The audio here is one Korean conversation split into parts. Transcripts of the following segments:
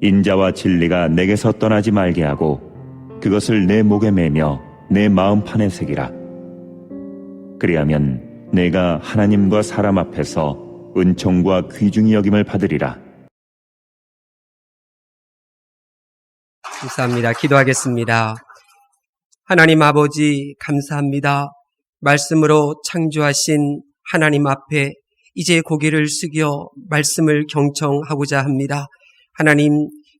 인자와 진리가 내게서 떠나지 말게 하고 그것을 내 목에 매며 내 마음판에 새기라. 그리하면 내가 하나님과 사람 앞에서 은총과 귀중히 여김을 받으리라. 감사합니다. 기도하겠습니다. 하나님 아버지 감사합니다. 말씀으로 창조하신 하나님 앞에 이제 고개를 숙여 말씀을 경청하고자 합니다. 하나님,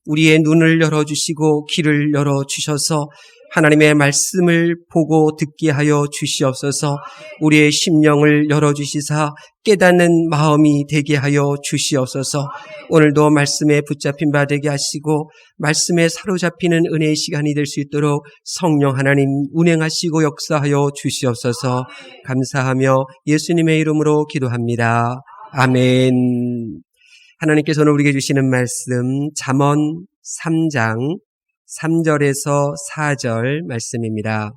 우리의 눈을 열어주시고 귀를 열어주셔서 하나님의 말씀을 보고 듣게 하여 주시옵소서. 우리의 심령을 열어주시사 깨닫는 마음이 되게 하여 주시옵소서. 오늘도 말씀에 붙잡힌 바 되게 하시고 말씀에 사로잡히는 은혜의 시간이 될 수 있도록 성령 하나님 운행하시고 역사하여 주시옵소서. 감사하며 예수님의 이름으로 기도합니다. 아멘. 하나님께서 오늘 우리에게 주시는 말씀 잠언 3장 3절에서 4절 말씀입니다.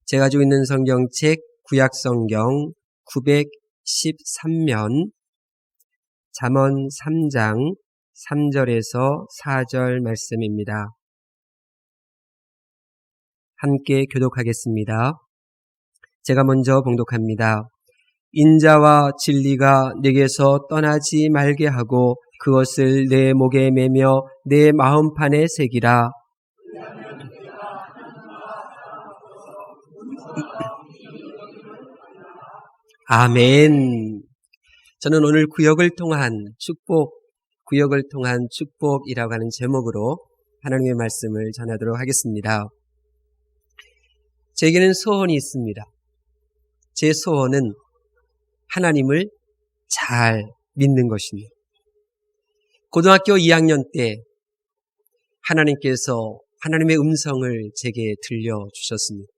제가 가지고 있는 성경책 구약성경 913면 잠언 3장 3절에서 4절 말씀입니다. 함께 교독하겠습니다. 제가 먼저 봉독합니다. 인자와 진리가 내게서 떠나지 말게 하고 그것을 내 목에 매며 내 마음판에 새기라. 아멘. 저는 오늘 구역을 통한 축복이라고 하는 제목으로 하나님의 말씀을 전하도록 하겠습니다. 제게는 소원이 있습니다. 제 소원은 하나님을 잘 믿는 것입니다. 고등학교 2학년 때 하나님께서 하나님의 음성을 제게 들려주셨습니다.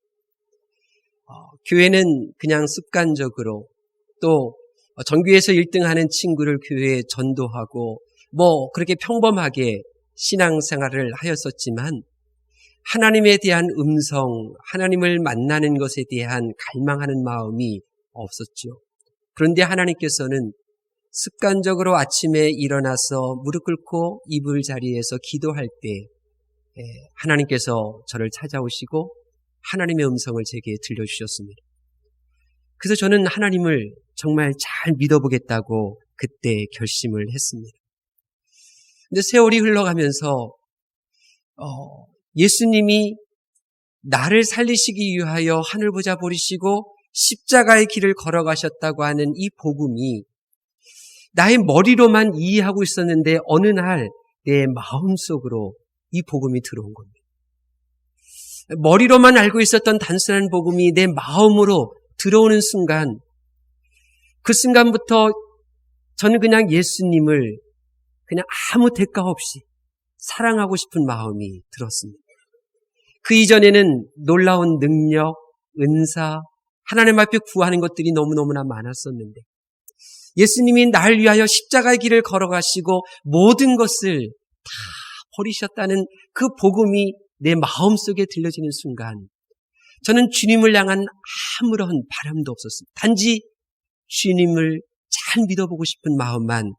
교회는 그냥 습관적으로 또 전교에서 1등하는 친구를 교회에 전도하고 그렇게 평범하게 신앙생활을 하였었지만 하나님에 대한 음성, 하나님을 만나는 것에 대한 갈망하는 마음이 없었죠. 그런데 하나님께서는 습관적으로 아침에 일어나서 무릎 꿇고 이불 자리에서 기도할 때 하나님께서 저를 찾아오시고 하나님의 음성을 제게 들려주셨습니다. 그래서 저는 하나님을 정말 잘 믿어보겠다고 그때 결심을 했습니다. 근데 세월이 흘러가면서 예수님이 나를 살리시기 위하여 하늘 보자 버리시고 십자가의 길을 걸어가셨다고 하는 이 복음이 나의 머리로만 이해하고 있었는데 어느 날 내 마음속으로 이 복음이 들어온 겁니다. 머리로만 알고 있었던 단순한 복음이 내 마음으로 들어오는 순간, 그 순간부터 저는 그냥 예수님을 그냥 아무 대가 없이 사랑하고 싶은 마음이 들었습니다. 그 이전에는 놀라운 능력, 은사, 하나님 앞에 구하는 것들이 너무너무나 많았었는데 예수님이 날 위하여 십자가의 길을 걸어가시고 모든 것을 다 버리셨다는 그 복음이 내 마음속에 들려지는 순간 저는 주님을 향한 아무런 바람도 없었습니다. 단지 주님을 잘 믿어보고 싶은 마음만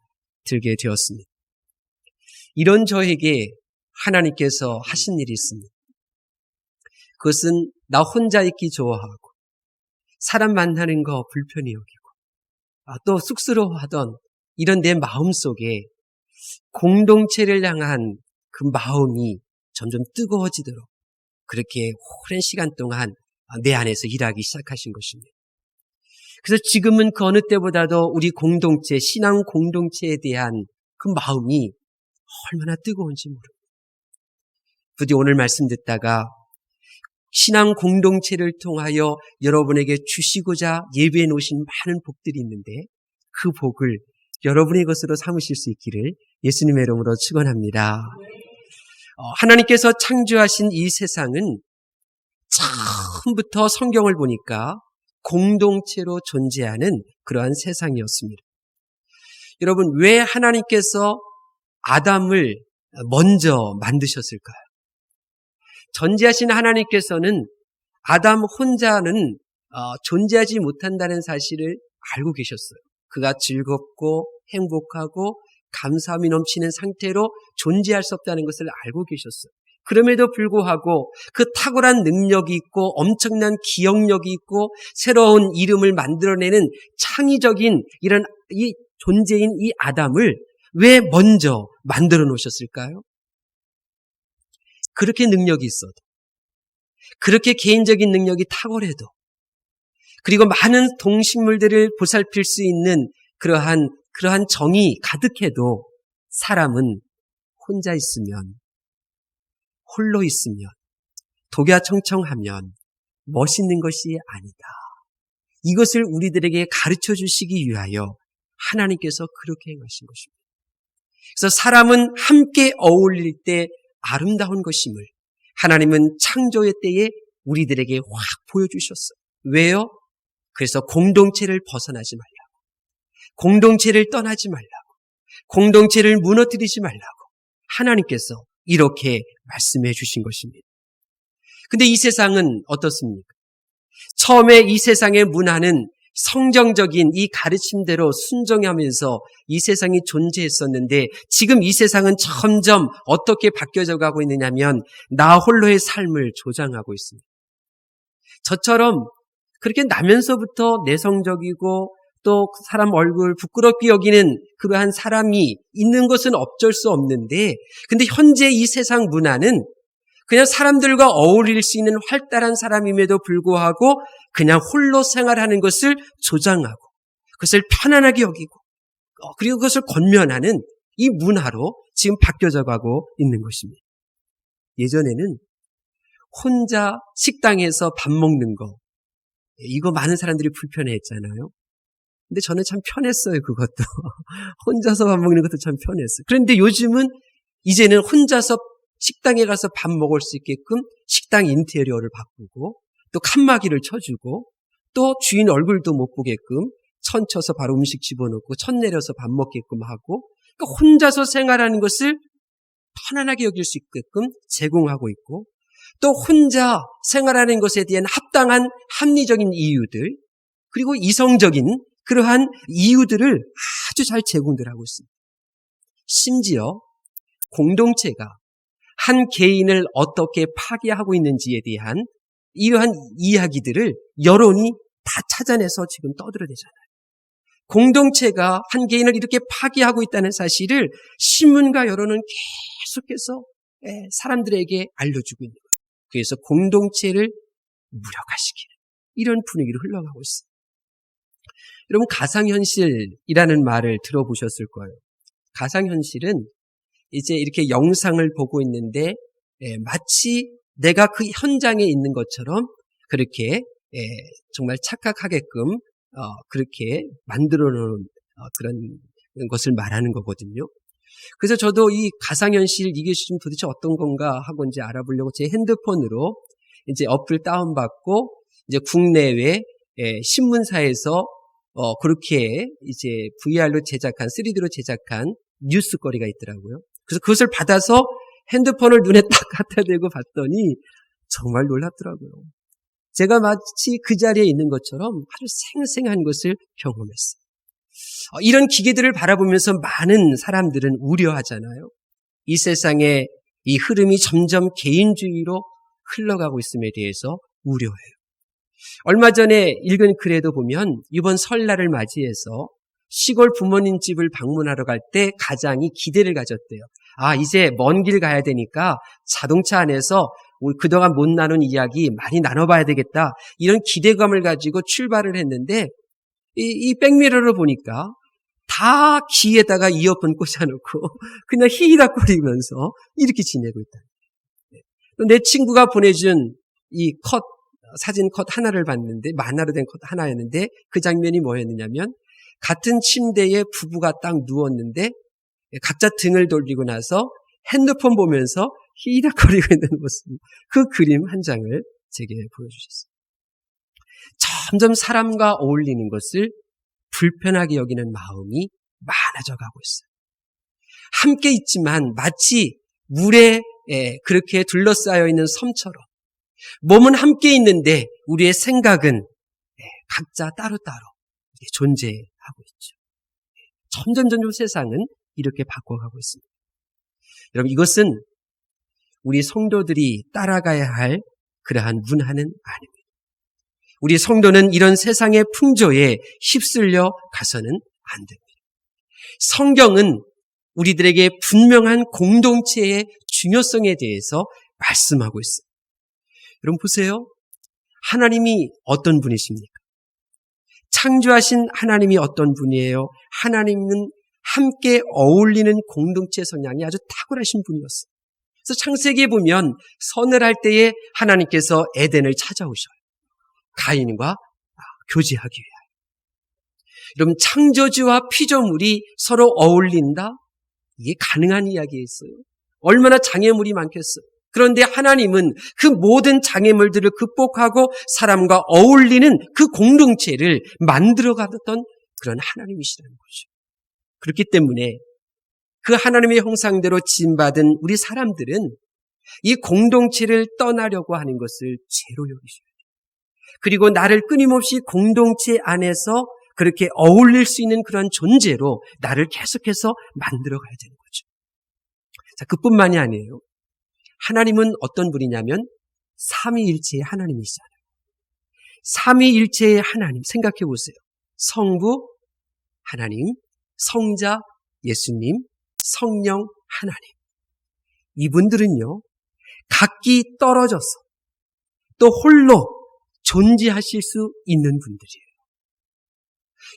들게 되었습니다. 이런 저에게 하나님께서 하신 일이 있습니다. 그것은 나 혼자 있기 좋아하고 사람 만나는 거 불편히 여기고 또 쑥스러워하던 이런 내 마음속에 공동체를 향한 그 마음이 점점 뜨거워지도록 그렇게 오랜 시간 동안 내 안에서 일하기 시작하신 것입니다. 그래서 지금은 그 어느 때보다도 우리 공동체, 신앙 공동체에 대한 그 마음이 얼마나 뜨거운지 모릅니다. 부디 오늘 말씀 듣다가 신앙 공동체를 통하여 여러분에게 주시고자 예배해 놓으신 많은 복들이 있는데 그 복을 여러분의 것으로 삼으실 수 있기를 예수님의 이름으로 축원합니다. 하나님께서 창조하신 이 세상은 처음부터 성경을 보니까 공동체로 존재하는 그러한 세상이었습니다. 여러분, 왜 하나님께서 아담을 먼저 만드셨을까요? 전지하신 하나님께서는 아담 혼자는 존재하지 못한다는 사실을 알고 계셨어요. 그가 즐겁고 행복하고 감사함이 넘치는 상태로 존재할 수 없다는 것을 알고 계셨어요. 그럼에도 불구하고 그 탁월한 능력이 있고 엄청난 기억력이 있고 새로운 이름을 만들어내는 창의적인 이런 이 존재인 이 아담을 왜 먼저 만들어 놓으셨을까요? 그렇게 능력이 있어도, 그렇게 개인적인 능력이 탁월해도, 그리고 많은 동식물들을 보살필 수 있는 그러한 정이 가득해도 사람은 혼자 있으면, 홀로 있으면, 독야청청하면 멋있는 것이 아니다. 이것을 우리들에게 가르쳐 주시기 위하여 하나님께서 그렇게 행하신 것입니다. 그래서 사람은 함께 어울릴 때 아름다운 것임을 하나님은 창조의 때에 우리들에게 확 보여주셨어요. 왜요? 그래서 공동체를 벗어나지 말라고, 공동체를 떠나지 말라고, 공동체를 무너뜨리지 말라고 하나님께서 이렇게 말씀해 주신 것입니다. 근데 이 세상은 어떻습니까? 처음에 이 세상의 문화는 성경적인 이 가르침대로 순종하면서 이 세상이 존재했었는데 지금 이 세상은 점점 어떻게 바뀌어져 가고 있느냐면 나 홀로의 삶을 조장하고 있습니다. 저처럼 그렇게 나면서부터 내성적이고 또 사람 얼굴 부끄럽게 여기는 그러한 사람이 있는 것은 어쩔 수 없는데 근데 현재 이 세상 문화는 그냥 사람들과 어울릴 수 있는 활달한 사람임에도 불구하고 그냥 홀로 생활하는 것을 조장하고 그것을 편안하게 여기고 그리고 그것을 권면하는 이 문화로 지금 바뀌어져 가고 있는 것입니다. 예전에는 혼자 식당에서 밥 먹는 거 이거 많은 사람들이 불편해했잖아요. 근데 저는 참 편했어요. 그것도 혼자서 밥 먹는 것도 참 편했어요. 그런데 요즘은 이제는 혼자서 식당에 가서 밥 먹을 수 있게끔 식당 인테리어를 바꾸고 또 칸막이를 쳐주고 또 주인 얼굴도 못 보게끔 천 쳐서 바로 음식 집어넣고 천 내려서 밥 먹게끔 하고 그러니까 혼자서 생활하는 것을 편안하게 여길 수 있게끔 제공하고 있고 또 혼자 생활하는 것에 대한 합당한 합리적인 이유들 그리고 이성적인 그러한 이유들을 아주 잘 제공들 하고 있습니다. 심지어 공동체가 한 개인을 어떻게 파괴하고 있는지에 대한 이러한 이야기들을 여론이 다 찾아내서 지금 떠들어대잖아요. 공동체가 한 개인을 이렇게 파괴하고 있다는 사실을 신문과 여론은 계속해서 사람들에게 알려주고 있는 거예요. 그래서 공동체를 무력화시키는 이런 분위기로 흘러가고 있습니다. 여러분 가상현실이라는 말을 들어보셨을 거예요. 가상현실은 이제 이렇게 영상을 보고 있는데 마치 내가 그 현장에 있는 것처럼 그렇게 정말 착각하게끔 그렇게 만들어 놓은 그런 것을 말하는 거거든요. 그래서 저도 이 가상현실 이게 좀 도대체 어떤 건가 하고 이제 알아보려고 제 핸드폰으로 이제 어플 다운받고 이제 국내외 신문사에서 그렇게 이제 VR로 제작한 3D로 제작한 뉴스거리가 있더라고요. 그래서 그것을 받아서 핸드폰을 눈에 딱 갖다 대고 봤더니 정말 놀랍더라고요. 제가 마치 그 자리에 있는 것처럼 아주 생생한 것을 경험했어요. 이런 기계들을 바라보면서 많은 사람들은 우려하잖아요. 이 세상의 이 흐름이 점점 개인주의로 흘러가고 있음에 대해서 우려해요. 얼마 전에 읽은 글에도 보면 이번 설날을 맞이해서 시골 부모님 집을 방문하러 갈 때 가장이 기대를 가졌대요. 이제 먼 길 가야 되니까 자동차 안에서 그동안 못 나눈 이야기 많이 나눠봐야 되겠다. 이런 기대감을 가지고 출발을 했는데 이 백미러를 보니까 다 귀에다가 이어폰 꽂아놓고 그냥 히히닥거리면서 이렇게 지내고 있다. 내 친구가 보내준 이 사진 컷 하나를 봤는데 만화로 된 컷 하나였는데 그 장면이 뭐였느냐면 같은 침대에 부부가 딱 누웠는데 각자 등을 돌리고 나서 핸드폰 보면서 히히닥거리고 있는 모습 그 그림 한 장을 제게 보여주셨어요. 점점 사람과 어울리는 것을 불편하게 여기는 마음이 많아져 가고 있어요. 함께 있지만 마치 물에 그렇게 둘러싸여 있는 섬처럼 몸은 함께 있는데 우리의 생각은 각자 따로따로 존재하고 있죠. 점점 세상은 이렇게 바꿔가고 있습니다. 여러분, 이것은 우리 성도들이 따라가야 할 그러한 문화는 아닙니다. 우리 성도는 이런 세상의 풍조에 휩쓸려 가서는 안 됩니다. 성경은 우리들에게 분명한 공동체의 중요성에 대해서 말씀하고 있습니다. 여러분 보세요. 하나님이 어떤 분이십니까? 창조하신 하나님이 어떤 분이에요? 하나님은 함께 어울리는 공동체 성향이 아주 탁월하신 분이었어요. 그래서 창세기에 보면 선을 할 때에 하나님께서 에덴을 찾아오셔요. 가인과 교제하기 위하여. 여러분, 창조주와 피조물이 서로 어울린다? 이게 가능한 이야기였어요. 얼마나 장애물이 많겠어요. 그런데 하나님은 그 모든 장애물들을 극복하고 사람과 어울리는 그 공동체를 만들어가던 그런 하나님이시라는 거죠. 그렇기 때문에 그 하나님의 형상대로 지음받은 우리 사람들은 이 공동체를 떠나려고 하는 것을 죄로 여기셔야 돼요. 그리고 나를 끊임없이 공동체 안에서 그렇게 어울릴 수 있는 그런 존재로 나를 계속해서 만들어 가야 되는 거죠. 자, 그뿐만이 아니에요. 하나님은 어떤 분이냐면 삼위일체의 하나님이시잖아요. 삼위일체의 하나님 생각해 보세요. 성부 하나님, 성자 예수님, 성령 하나님. 이분들은요, 각기 떨어져서 또 홀로 존재하실 수 있는 분들이에요.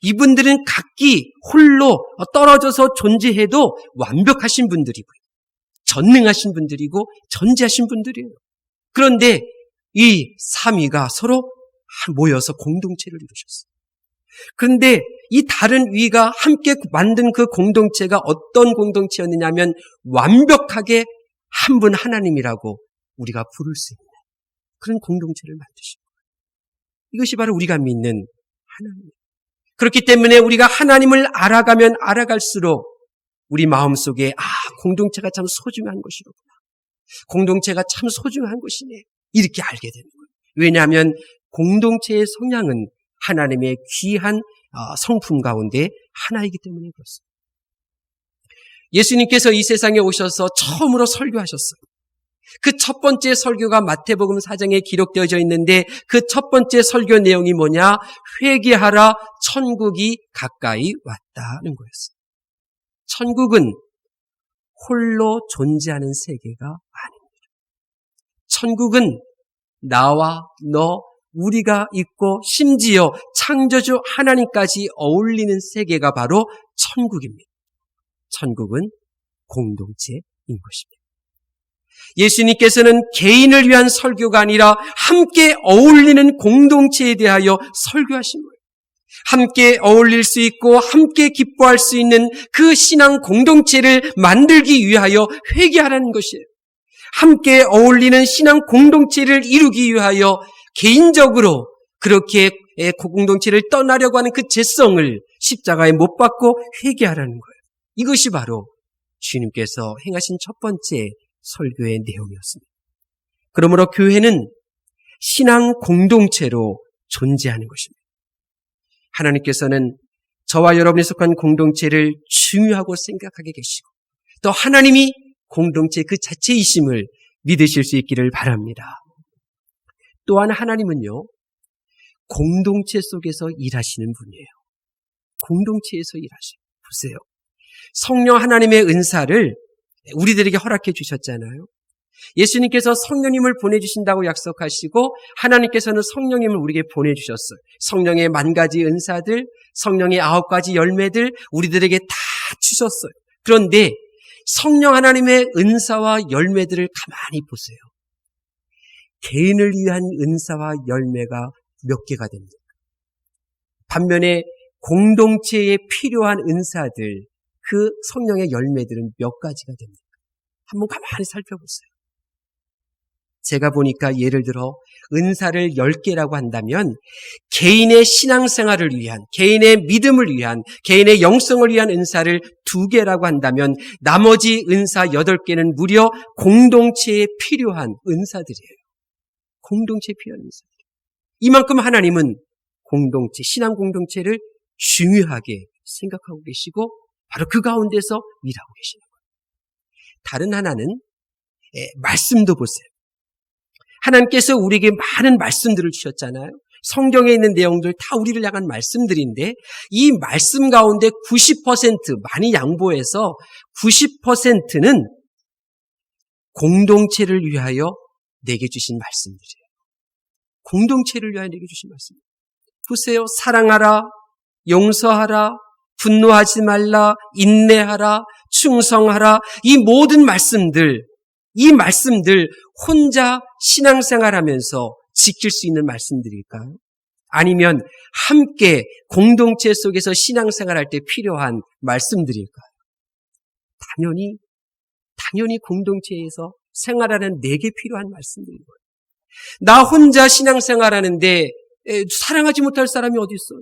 이분들은 각기 홀로 떨어져서 존재해도 완벽하신 분들이고요. 전능하신 분들이고 전지하신 분들이에요. 그런데 이 삼위가 서로 모여서 공동체를 이루셨어요. 그런데 이 다른 위가 함께 만든 그 공동체가 어떤 공동체였느냐면 완벽하게 한 분 하나님이라고 우리가 부를 수 있는 그런 공동체를 만드신 거예요. 이것이 바로 우리가 믿는 하나님이에요. 그렇기 때문에 우리가 하나님을 알아가면 알아갈수록 우리 마음속에 공동체가 참 소중한 것이로구나. 공동체가 참 소중한 것이네. 이렇게 알게 되는 거예요. 왜냐하면 공동체의 성향은 하나님의 귀한 성품 가운데 하나이기 때문에 그렇습니다. 예수님께서 이 세상에 오셔서 처음으로 설교하셨어요. 그 첫 번째 설교가 마태복음 4장에 기록되어져 있는데 그 첫 번째 설교 내용이 뭐냐? 회개하라, 천국이 가까이 왔다는 거였어요. 천국은 홀로 존재하는 세계가 아닙니다. 천국은 나와 너, 우리가 있고 심지어 창조주 하나님까지 어울리는 세계가 바로 천국입니다. 천국은 공동체인 것입니다. 예수님께서는 개인을 위한 설교가 아니라 함께 어울리는 공동체에 대하여 설교하신 거예요. 함께 어울릴 수 있고 함께 기뻐할 수 있는 그 신앙 공동체를 만들기 위하여 회개하라는 것이에요. 함께 어울리는 신앙 공동체를 이루기 위하여 개인적으로 그렇게 공동체를 떠나려고 하는 그 죄성을 십자가에 못 박고 회개하라는 거예요. 이것이 바로 주님께서 행하신 첫 번째 설교의 내용이었습니다. 그러므로 교회는 신앙 공동체로 존재하는 것입니다. 하나님께서는 저와 여러분이 속한 공동체를 중요하고 생각하게 계시고 또 하나님이 공동체 그 자체이심을 믿으실 수 있기를 바랍니다. 또한 하나님은요, 공동체 속에서 일하시는 분이에요. 공동체에서 일하셔요. 보세요. 성령 하나님의 은사를 우리들에게 허락해 주셨잖아요. 예수님께서 성령님을 보내주신다고 약속하시고 하나님께서는 성령님을 우리에게 보내주셨어요. 성령의 10,000가지 은사들, 성령의 9가지 열매들 우리들에게 다 주셨어요. 그런데 성령 하나님의 은사와 열매들을 가만히 보세요. 개인을 위한 은사와 열매가 몇 개가 됩니까? 반면에 공동체에 필요한 은사들, 그 성령의 열매들은 몇 가지가 됩니까? 한번 가만히 살펴보세요. 제가 보니까 예를 들어 은사를 10개라고 한다면 개인의 신앙생활을 위한, 개인의 믿음을 위한, 개인의 영성을 위한 은사를 2개라고 한다면 나머지 은사 8개는 무려 공동체에 필요한 은사들이에요. 공동체에 필요한 은사들. 이만큼 하나님은 공동체, 신앙 공동체를 중요하게 생각하고 계시고 바로 그 가운데서 일하고 계시는 거예요. 다른 하나는 말씀도 보세요. 하나님께서 우리에게 많은 말씀들을 주셨잖아요. 성경에 있는 내용들 다 우리를 향한 말씀들인데 이 말씀 가운데 90% 많이 양보해서 90%는 공동체를 위하여 내게 주신 말씀들이에요. 공동체를 위하여 내게 주신 말씀. 보세요. 사랑하라, 용서하라, 분노하지 말라, 인내하라, 충성하라. 이 모든 말씀들, 이 말씀들 혼자 신앙생활하면서 지킬 수 있는 말씀들일까요? 아니면 함께 공동체 속에서 신앙생활할 때 필요한 말씀들일까요? 당연히 공동체에서 생활하는 내게 필요한 말씀들인 거예요. 나 혼자 신앙생활하는데 사랑하지 못할 사람이 어디 있어요?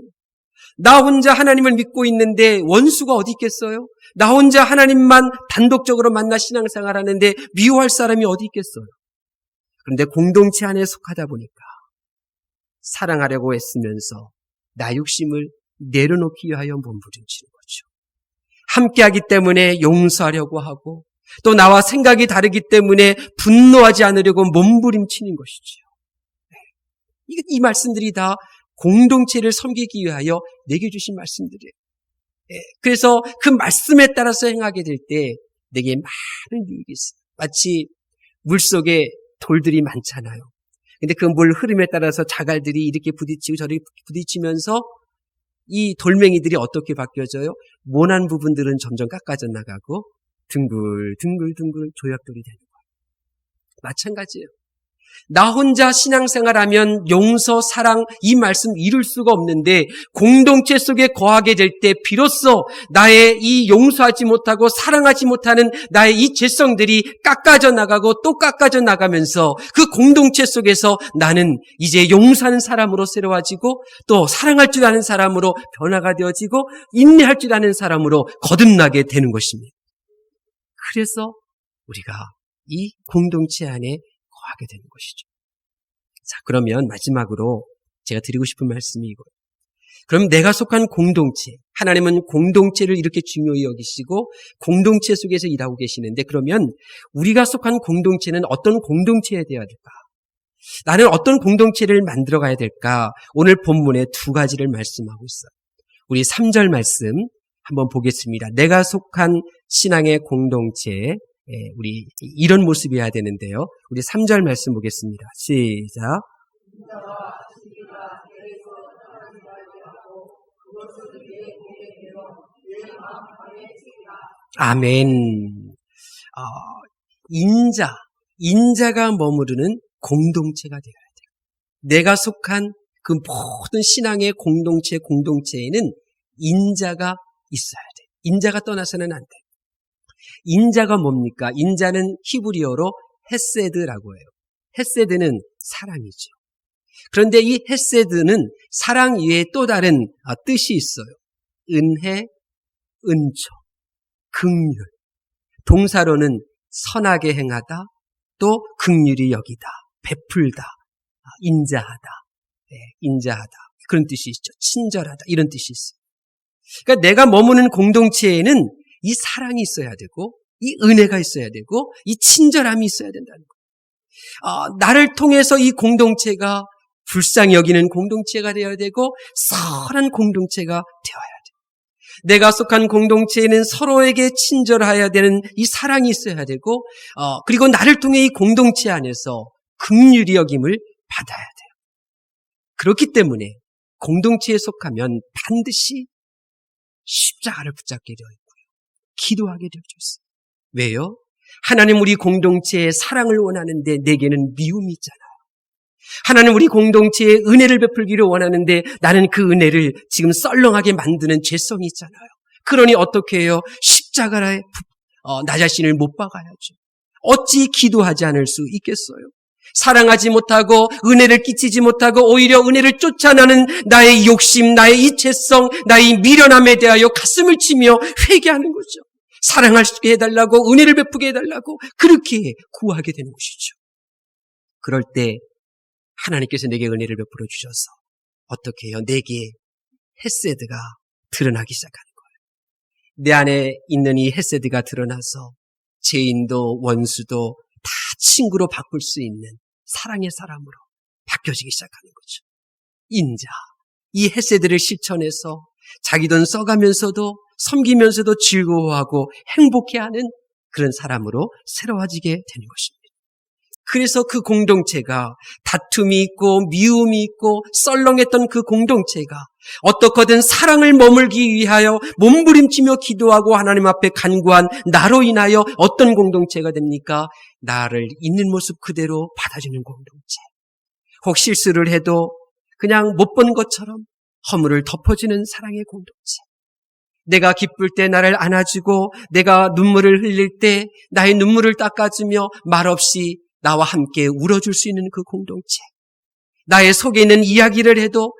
나 혼자 하나님을 믿고 있는데 원수가 어디 있겠어요? 나 혼자 하나님만 단독적으로 만나 신앙생활하는데 미워할 사람이 어디 있겠어요? 그런데 공동체 안에 속하다 보니까 사랑하려고 애쓰면서 나 욕심을 내려놓기 위하여 몸부림치는 거죠. 함께하기 때문에 용서하려고 하고 또 나와 생각이 다르기 때문에 분노하지 않으려고 몸부림치는 것이죠. 이 말씀들이 다 공동체를 섬기기 위하여 내게 주신 말씀들이에요. 그래서 그 말씀에 따라서 행하게 될 때 내게 많은 유익이 있어요. 마치 물속에 돌들이 많잖아요. 근데 그 물 흐름에 따라서 자갈들이 이렇게 부딪히고 저렇게 부딪히면서 이 돌멩이들이 어떻게 바뀌어져요? 모난 부분들은 점점 깎아져 나가고 둥글둥글 조약돌이 되는 거예요. 마찬가지예요. 나 혼자 신앙생활하면 용서, 사랑 이 말씀 이룰 수가 없는데 공동체 속에 거하게 될 때 비로소 나의 이 용서하지 못하고 사랑하지 못하는 나의 이 죄성들이 깎아져 나가고 또 깎아져 나가면서 그 공동체 속에서 나는 이제 용서하는 사람으로 새로워지고 또 사랑할 줄 아는 사람으로 변화가 되어지고 인내할 줄 아는 사람으로 거듭나게 되는 것입니다. 그래서 우리가 이 공동체 안에 거하게 되는 것이죠. 자, 그러면 마지막으로 제가 드리고 싶은 말씀이 이거예요. 그럼 내가 속한 공동체, 하나님은 공동체를 이렇게 중요히 여기시고 공동체 속에서 일하고 계시는데 그러면 우리가 속한 공동체는 어떤 공동체에 되어야 될까? 나는 어떤 공동체를 만들어 가야 될까? 오늘 본문에 두 가지를 말씀하고 있어요. 우리 3절 말씀 한번 보겠습니다. 내가 속한 신앙의 공동체, 우리 이런 모습이어야 되는데요. 우리 3절 말씀 보겠습니다. 시작. 아멘. 인자가 머무르는 공동체가 되어야 돼요. 내가 속한 그 모든 신앙의 공동체에는 인자가 있어야 돼요. 인자가 떠나서는 안 돼요. 인자가 뭡니까? 인자는 히브리어로 헤세드라고 해요. 헤세드는 사랑이죠. 그런데 이 헤세드는 사랑 이외에 또 다른 뜻이 있어요. 은혜, 은총, 긍휼. 동사로는 선하게 행하다, 또 긍휼히 여기다, 베풀다, 인자하다, 인자하다. 그런 뜻이 있죠. 친절하다. 이런 뜻이 있어요. 그러니까 내가 머무는 공동체에는 이 사랑이 있어야 되고 이 은혜가 있어야 되고 이 친절함이 있어야 된다는 거예요. 나를 통해서 이 공동체가 불쌍히 여기는 공동체가 되어야 되고 선한 공동체가 되어야 돼요. 내가 속한 공동체에는 서로에게 친절해야 되는 이 사랑이 있어야 되고 그리고 나를 통해 이 공동체 안에서 긍휼히 여김을 받아야 돼요. 그렇기 때문에 공동체에 속하면 반드시 십자가를 붙잡게 되어 있고요. 기도하게 되어 있어요. 왜요? 하나님 우리 공동체에 사랑을 원하는데 내게는 미움이 있잖아요. 하나님 우리 공동체에 은혜를 베풀기를 원하는데 나는 그 은혜를 지금 썰렁하게 만드는 죄성이 있잖아요. 그러니 어떻게 해요? 십자가에 나 자신을 못 박아야죠. 어찌 기도하지 않을 수 있겠어요? 사랑하지 못하고 은혜를 끼치지 못하고 오히려 은혜를 쫓아나는 나의 욕심, 나의 이 죄성, 나의 미련함에 대하여 가슴을 치며 회개하는 거죠. 사랑하게 해달라고 은혜를 베푸게 해달라고 그렇게 구하게 되는 것이죠. 그럴 때 하나님께서 내게 은혜를 베풀어 주셔서 어떻게 해요? 내게 헤세드가 드러나기 시작하는 거예요. 내 안에 있는 이 헤세드가 드러나서 죄인도 원수도 다 친구로 바꿀 수 있는 사랑의 사람으로 바뀌어지기 시작하는 거죠. 인자, 이 헤세드를 실천해서 자기 돈 써가면서도 섬기면서도 즐거워하고 행복해하는 그런 사람으로 새로워지게 되는 것입니다. 그래서 그 공동체가 다툼이 있고 미움이 있고 썰렁했던 그 공동체가 어떻게든 사랑을 머물기 위하여 몸부림치며 기도하고 하나님 앞에 간구한 나로 인하여 어떤 공동체가 됩니까? 나를 있는 모습 그대로 받아주는 공동체. 혹 실수를 해도 그냥 못 본 것처럼 허물을 덮어주는 사랑의 공동체. 내가 기쁠 때 나를 안아주고 내가 눈물을 흘릴 때 나의 눈물을 닦아주며 말없이 나와 함께 울어줄 수 있는 그 공동체. 나의 속에 있는 이야기를 해도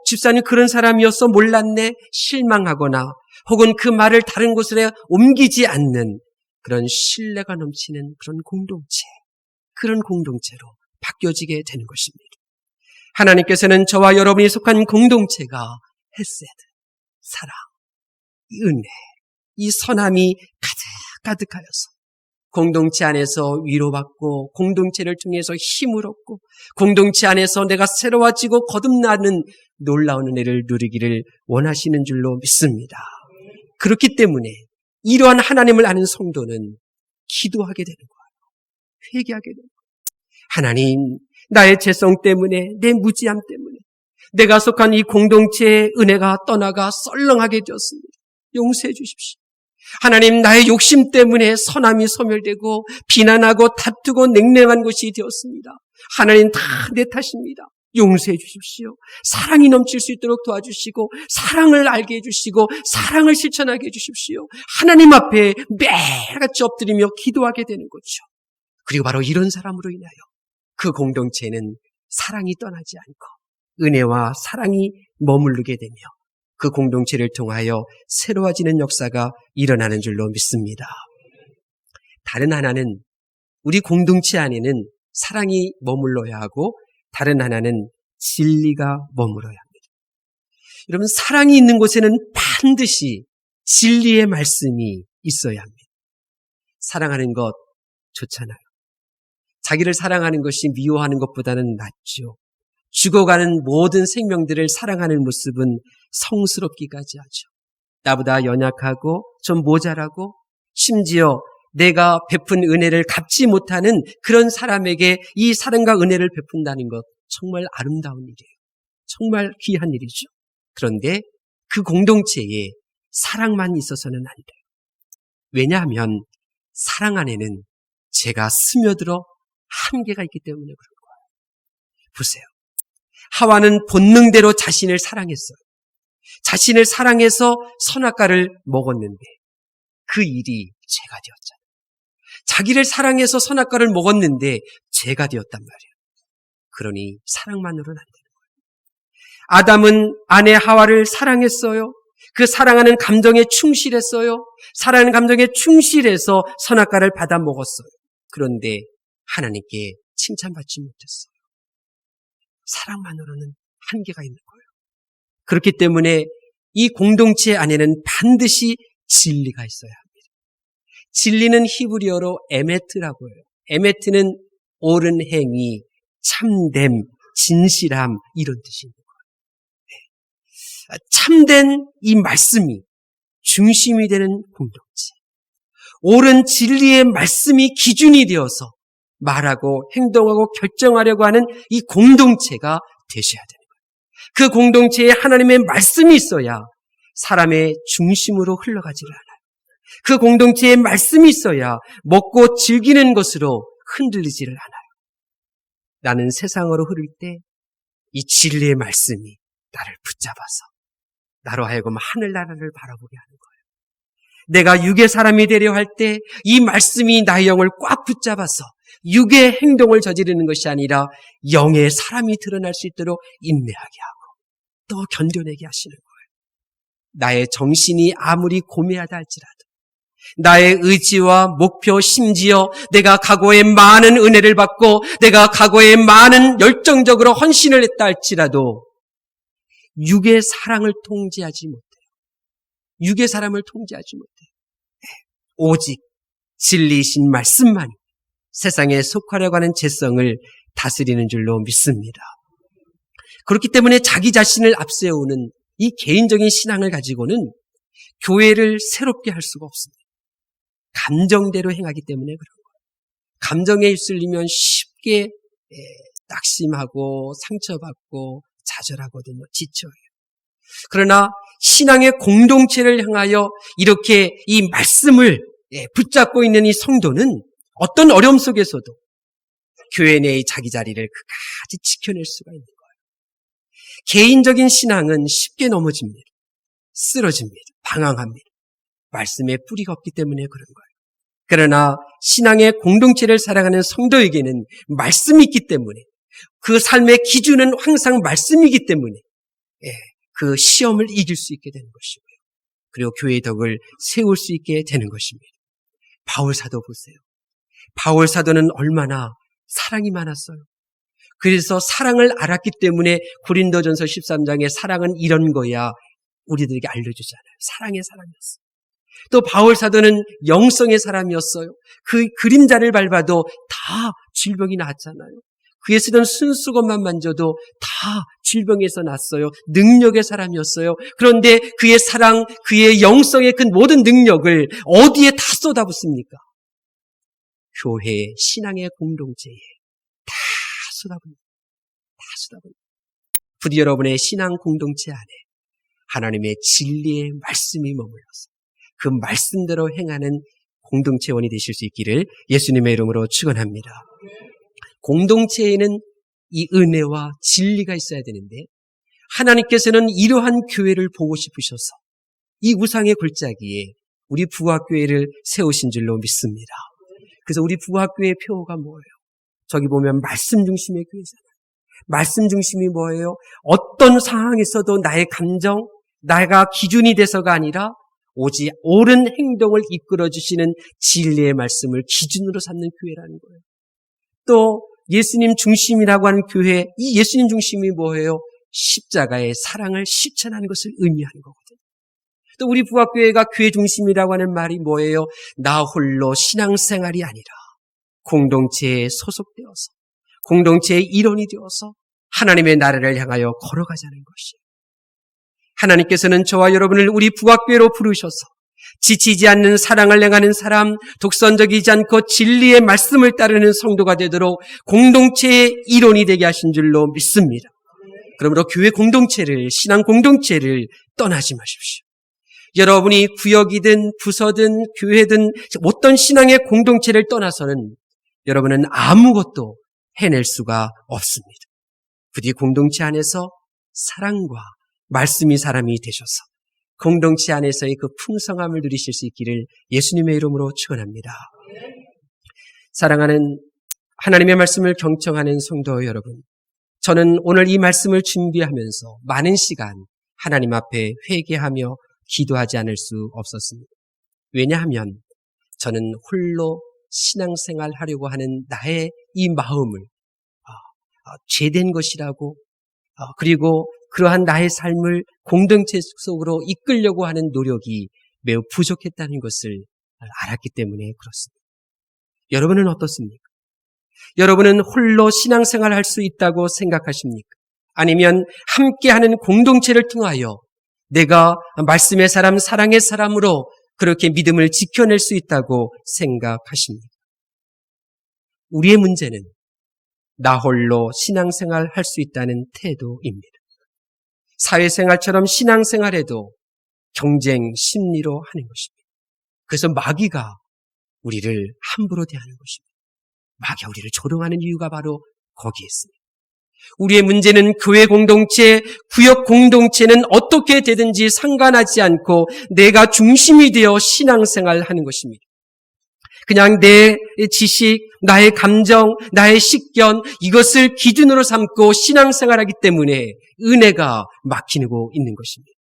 집사님 그런 사람이었어 몰랐네 실망하거나 혹은 그 말을 다른 곳으로 옮기지 않는 그런 신뢰가 넘치는 그런 공동체. 그런 공동체로 바뀌어지게 되는 것입니다. 하나님께서는 저와 여러분이 속한 공동체가 헤세드, 사랑, 은혜, 이 선함이 가득가득하여서 공동체 안에서 위로받고 공동체를 통해서 힘을 얻고 공동체 안에서 내가 새로워지고 거듭나는 놀라운 은혜를 누리기를 원하시는 줄로 믿습니다. 그렇기 때문에 이러한 하나님을 아는 성도는 기도하게 되는 거예요. 회개하게 되는 거예요. 하나님, 나의 죄성 때문에 내 무지함 때문에 내가 속한 이 공동체의 은혜가 떠나가 썰렁하게 되었습니다. 용서해 주십시오. 하나님, 나의 욕심 때문에 선함이 소멸되고 비난하고 다투고 냉랭한 것이 되었습니다. 하나님, 다 내 탓입니다. 용서해 주십시오. 사랑이 넘칠 수 있도록 도와주시고 사랑을 알게 해주시고 사랑을 실천하게 해주십시오. 하나님 앞에 매일같이 엎드리며 기도하게 되는 거죠. 그리고 바로 이런 사람으로 인하여 그 공동체는 사랑이 떠나지 않고 은혜와 사랑이 머무르게 되며 그 공동체를 통하여 새로워지는 역사가 일어나는 줄로 믿습니다. 다른 하나는 우리 공동체 안에는 사랑이 머물러야 하고 다른 하나는 진리가 머물러야 합니다. 여러분, 사랑이 있는 곳에는 반드시 진리의 말씀이 있어야 합니다. 사랑하는 것 좋잖아요. 자기를 사랑하는 것이 미워하는 것보다는 낫죠. 죽어가는 모든 생명들을 사랑하는 모습은 성스럽기까지 하죠. 나보다 연약하고 좀 모자라고 심지어 내가 베푼 은혜를 갚지 못하는 그런 사람에게 이 사랑과 은혜를 베푼다는 것 정말 아름다운 일이에요. 정말 귀한 일이죠. 그런데 그 공동체에 사랑만 있어서는 안 돼요. 왜냐하면 사랑 안에는 죄가 스며들어 한계가 있기 때문에 그런 거예요. 보세요. 하와는 본능대로 자신을 사랑했어요. 자신을 사랑해서 선악과를 먹었는데 그 일이 죄가 되었잖아요. 자기를 사랑해서 선악과를 먹었는데 죄가 되었단 말이에요. 그러니 사랑만으로는 안 되는 거예요. 아담은 아내 하와를 사랑했어요. 그 사랑하는 감정에 충실했어요. 사랑하는 감정에 충실해서 선악과를 받아 먹었어요. 그런데 하나님께 칭찬받지 못했어요. 사랑만으로는 한계가 있는 거예요. 그렇기 때문에 이 공동체 안에는 반드시 진리가 있어야 합니다. 진리는 히브리어로 에메트라고 해요. 에메트는 옳은 행위, 참됨, 진실함 이런 뜻이 있는 거예요. 참된 이 말씀이 중심이 되는 공동체. 옳은 진리의 말씀이 기준이 되어서 말하고 행동하고 결정하려고 하는 이 공동체가 되셔야 되는 거예요. 그 공동체에 하나님의 말씀이 있어야 사람의 중심으로 흘러가지를 않아요. 그 공동체에 말씀이 있어야 먹고 즐기는 것으로 흔들리지를 않아요. 나는 세상으로 흐를 때 이 진리의 말씀이 나를 붙잡아서 나로 하여금 하늘나라를 바라보게 하는 거예요. 내가 육의 사람이 되려 할 때 이 말씀이 나의 영을 꽉 붙잡아서 육의 행동을 저지르는 것이 아니라 영의 사람이 드러날 수 있도록 인내하게 하고 또 견뎌내게 하시는 거예요. 나의 정신이 아무리 고매하다 할지라도 나의 의지와 목표, 심지어 내가 과거에 많은 은혜를 받고 내가 과거에 많은 열정적으로 헌신을 했다 할지라도 육의 사랑을 통제하지 못해요. 육의 사람을 통제하지 못해요. 오직 진리이신 말씀만이 세상에 속하려고 하는 죄성을 다스리는 줄로 믿습니다. 그렇기 때문에 자기 자신을 앞세우는 이 개인적인 신앙을 가지고는 교회를 새롭게 할 수가 없습니다. 감정대로 행하기 때문에 그런 거예요. 감정에 휩쓸리면 쉽게 낙심하고 상처받고 좌절하거든요. 지쳐요. 그러나 신앙의 공동체를 향하여 이렇게 이 말씀을 붙잡고 있는 이 성도는 어떤 어려움 속에서도 교회 내의 자기 자리를 끝까지 지켜낼 수가 있는 거예요. 개인적인 신앙은 쉽게 넘어집니다. 쓰러집니다. 방황합니다. 말씀에 뿌리가 없기 때문에 그런 거예요. 그러나 신앙의 공동체를 살아가는 성도에게는 말씀이 있기 때문에 그 삶의 기준은 항상 말씀이기 때문에 그 시험을 이길 수 있게 되는 것이고요. 그리고 교회의 덕을 세울 수 있게 되는 것입니다. 바울 사도 보세요. 바울 사도는 얼마나 사랑이 많았어요. 그래서 사랑을 알았기 때문에 고린도전서 13장에 사랑은 이런 거야 우리들에게 알려주잖아요. 사랑의 사람이었어요. 또 바울 사도는 영성의 사람이었어요. 그 그림자를 밟아도 다 질병이 났잖아요. 그에 쓰던 순수건만 만져도 다 질병에서 났어요. 능력의 사람이었어요. 그런데 그의 사랑, 그의 영성의 그 모든 능력을 어디에 다 쏟아붓습니까? 교회, 신앙의 공동체에 다 쏟아붓습니다. 다 쏟아붓습니다. 부디 여러분의 신앙 공동체 안에 하나님의 진리의 말씀이 머물러서 그 말씀대로 행하는 공동체원이 되실 수 있기를 예수님의 이름으로 축원합니다. 공동체에는 이 은혜와 진리가 있어야 되는데 하나님께서는 이러한 교회를 보고 싶으셔서 이 우상의 골짜기에 우리 부학교회를 세우신 줄로 믿습니다. 그래서 우리 부학교회의 표어가 뭐예요? 저기 보면 말씀 중심의 교회잖아요. 말씀 중심이 뭐예요? 어떤 상황에서도 나의 감정, 내가 기준이 돼서가 아니라 오직 옳은 행동을 이끌어주시는 진리의 말씀을 기준으로 삼는 교회라는 거예요. 또 예수님 중심이라고 하는 교회, 이 예수님 중심이 뭐예요? 십자가의 사랑을 실천하는 것을 의미하는 거거든요. 또 우리 부학교회가 교회 중심이라고 하는 말이 뭐예요? 나 홀로 신앙생활이 아니라 공동체에 소속되어서 공동체의 일원이 되어서 하나님의 나라를 향하여 걸어가자는 것이에요. 하나님께서는 저와 여러분을 우리 부학교회로 부르셔서 지치지 않는 사랑을 행하는 사람, 독선적이지 않고 진리의 말씀을 따르는 성도가 되도록 공동체의 일원이 되게 하신 줄로 믿습니다. 그러므로 교회 공동체를, 신앙 공동체를 떠나지 마십시오. 여러분이 구역이든 부서든 교회든 어떤 신앙의 공동체를 떠나서는 여러분은 아무것도 해낼 수가 없습니다. 부디 공동체 안에서 사랑과 말씀이 사람이 되셔서 공동체 안에서의 그 풍성함을 누리실 수 있기를 예수님의 이름으로 축원합니다. 사랑하는 하나님의 말씀을 경청하는 성도 여러분, 저는 오늘 이 말씀을 준비하면서 많은 시간 하나님 앞에 회개하며 기도하지 않을 수 없었습니다. 왜냐하면 저는 홀로 신앙생활 하려고 하는 나의 이 마음을 죄된 것이라고 그리고 그러한 나의 삶을 공동체 속으로 이끌려고 하는 노력이 매우 부족했다는 것을 알았기 때문에 그렇습니다. 여러분은 어떻습니까? 여러분은 홀로 신앙생활 할 수 있다고 생각하십니까? 아니면 함께하는 공동체를 통하여 내가 말씀의 사람, 사랑의 사람으로 그렇게 믿음을 지켜낼 수 있다고 생각하십니까? 우리의 문제는 나 홀로 신앙생활 할 수 있다는 태도입니다. 사회생활처럼 신앙생활에도 경쟁 심리로 하는 것입니다. 그래서 마귀가 우리를 함부로 대하는 것입니다. 마귀가 우리를 조롱하는 이유가 바로 거기에 있습니다. 우리의 문제는 교회 공동체, 구역 공동체는 어떻게 되든지 상관하지 않고 내가 중심이 되어 신앙생활을 하는 것입니다. 그냥 내 지식, 나의 감정, 나의 식견 이것을 기준으로 삼고 신앙생활하기 때문에 은혜가 막히고 있는 것입니다.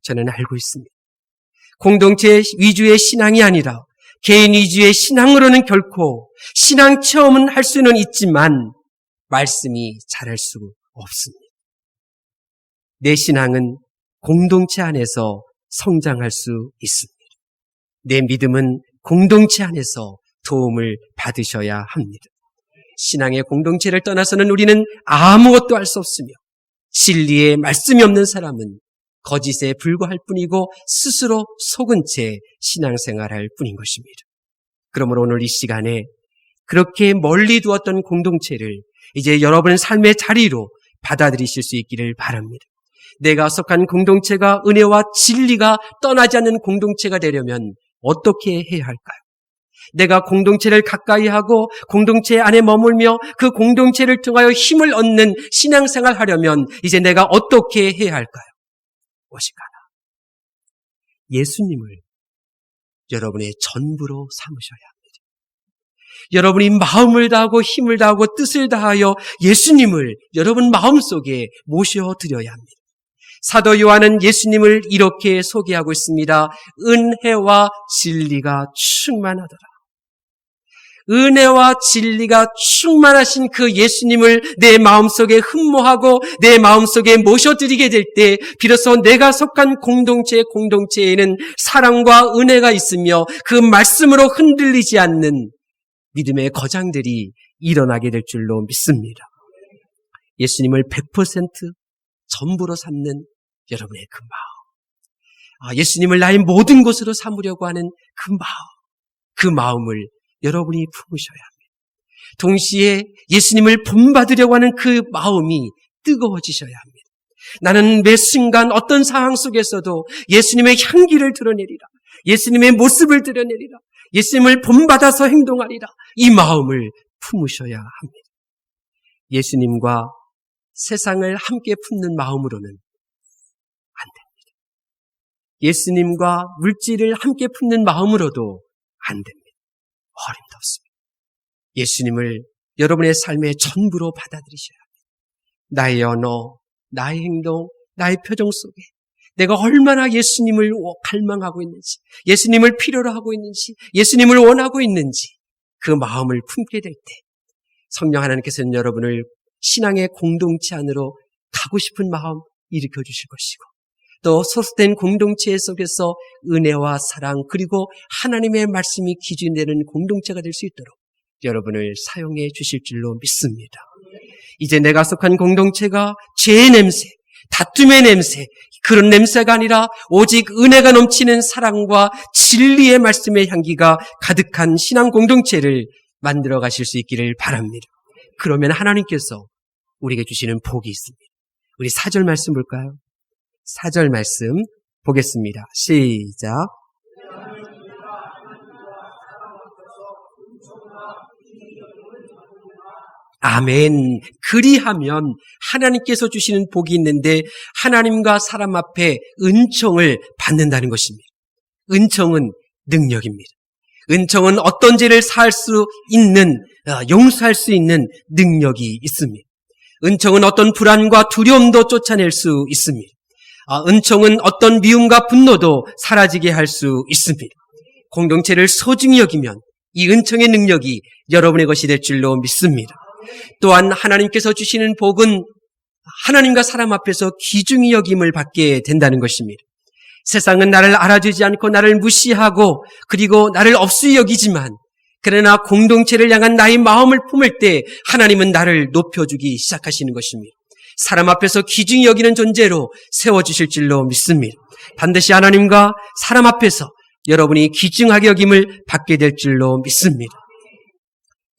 저는 알고 있습니다. 공동체 위주의 신앙이 아니라 개인 위주의 신앙으로는 결코 신앙 체험은 할 수는 있지만 말씀이 잘할 수 없습니다. 내 신앙은 공동체 안에서 성장할 수 있습니다. 내 믿음은 공동체 안에서 도움을 받으셔야 합니다. 신앙의 공동체를 떠나서는 우리는 아무것도 할 수 없으며 진리에 말씀이 없는 사람은 거짓에 불과할 뿐이고 스스로 속은 채 신앙생활할 뿐인 것입니다. 그러므로 오늘 이 시간에 그렇게 멀리 두었던 공동체를 이제 여러분의 삶의 자리로 받아들이실 수 있기를 바랍니다. 내가 속한 공동체가 은혜와 진리가 떠나지 않는 공동체가 되려면 어떻게 해야 할까요? 내가 공동체를 가까이 하고 공동체 안에 머물며 그 공동체를 통하여 힘을 얻는 신앙생활을 하려면 이제 내가 어떻게 해야 할까요? 무엇인가? 예수님을 여러분의 전부로 삼으셔야 합니다. 여러분이 마음을 다하고 힘을 다하고 뜻을 다하여 예수님을 여러분 마음속에 모셔드려야 합니다. 사도 요한은 예수님을 이렇게 소개하고 있습니다. 은혜와 진리가 충만하더라. 은혜와 진리가 충만하신 그 예수님을 내 마음속에 흠모하고 내 마음속에 모셔드리게 될 때 비로소 내가 속한 공동체에는 사랑과 은혜가 있으며 그 말씀으로 흔들리지 않는 믿음의 거장들이 일어나게 될 줄로 믿습니다. 예수님을 100% 전부로 삼는 여러분의 그 마음, 예수님을 나의 모든 것으로 삼으려고 하는 그 마음을 여러분이 품으셔야 합니다. 동시에 예수님을 본받으려고 하는 그 마음이 뜨거워지셔야 합니다. 나는 매 순간 어떤 상황 속에서도 예수님의 향기를 드러내리라. 예수님의 모습을 드러내리라. 예수님을 본받아서 행동하리라. 이 마음을 품으셔야 합니다. 예수님과 세상을 함께 품는 마음으로는 안 됩니다. 예수님과 물질을 함께 품는 마음으로도 안 됩니다. 어림없습니다. 예수님을 여러분의 삶의 전부로 받아들이셔야 합니다. 나의 언어, 나의 행동, 나의 표정 속에 내가 얼마나 예수님을 갈망하고 있는지, 예수님을 필요로 하고 있는지, 예수님을 원하고 있는지 그 마음을 품게 될 때 성령 하나님께서는 여러분을 신앙의 공동체 안으로 가고 싶은 마음 일으켜 주실 것이고 또 소속된 공동체 속에서 은혜와 사랑 그리고 하나님의 말씀이 기준이 되는 공동체가 될 수 있도록 여러분을 사용해 주실 줄로 믿습니다. 이제 내가 속한 공동체가 죄의 냄새, 다툼의 냄새, 그런 냄새가 아니라 오직 은혜가 넘치는 사랑과 진리의 말씀의 향기가 가득한 신앙 공동체를 만들어 가실 수 있기를 바랍니다. 그러면 하나님께서 우리에게 주시는 복이 있습니다. 우리 4절 말씀 볼까요? 4절 말씀 보겠습니다. 시작. 아멘. 그리하면 하나님께서 주시는 복이 있는데 하나님과 사람 앞에 은총을 받는다는 것입니다. 은총은 능력입니다. 은총은 어떤 죄를 사할 수 있는, 용서할 수 있는 능력이 있습니다. 은총은 어떤 불안과 두려움도 쫓아낼 수 있습니다. 은총은 어떤 미움과 분노도 사라지게 할 수 있습니다. 공동체를 소중히 여기면 이 은총의 능력이 여러분의 것이 될 줄로 믿습니다. 또한 하나님께서 주시는 복은 하나님과 사람 앞에서 귀중히 여김을 받게 된다는 것입니다. 세상은 나를 알아주지 않고 나를 무시하고 그리고 나를 없이 여기지만 그러나 공동체를 향한 나의 마음을 품을 때 하나님은 나를 높여주기 시작하시는 것입니다. 사람 앞에서 귀중히 여기는 존재로 세워주실 줄로 믿습니다. 반드시 하나님과 사람 앞에서 여러분이 귀중하게 여김을 받게 될 줄로 믿습니다.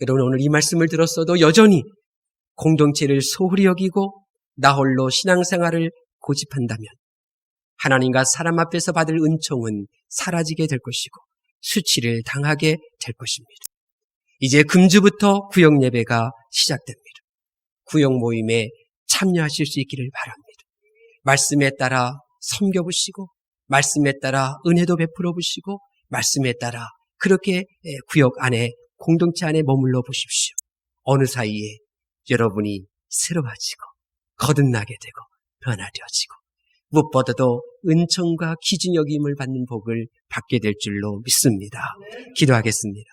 여러분 오늘 이 말씀을 들었어도 여전히 공동체를 소홀히 여기고 나 홀로 신앙생활을 고집한다면 하나님과 사람 앞에서 받을 은총은 사라지게 될 것이고 수치를 당하게 될 것입니다. 이제 금주부터 구역 예배가 시작됩니다. 구역 모임에 참여하실 수 있기를 바랍니다. 말씀에 따라 섬겨보시고 말씀에 따라 은혜도 베풀어 보시고 말씀에 따라 그렇게 구역 안에 공동체 안에 머물러 보십시오. 어느 사이에 여러분이 새로워지고 거듭나게 되고 변화되어지고 무엇보다도 은총과 기준여김을 받는 복을 받게 될 줄로 믿습니다. 기도하겠습니다.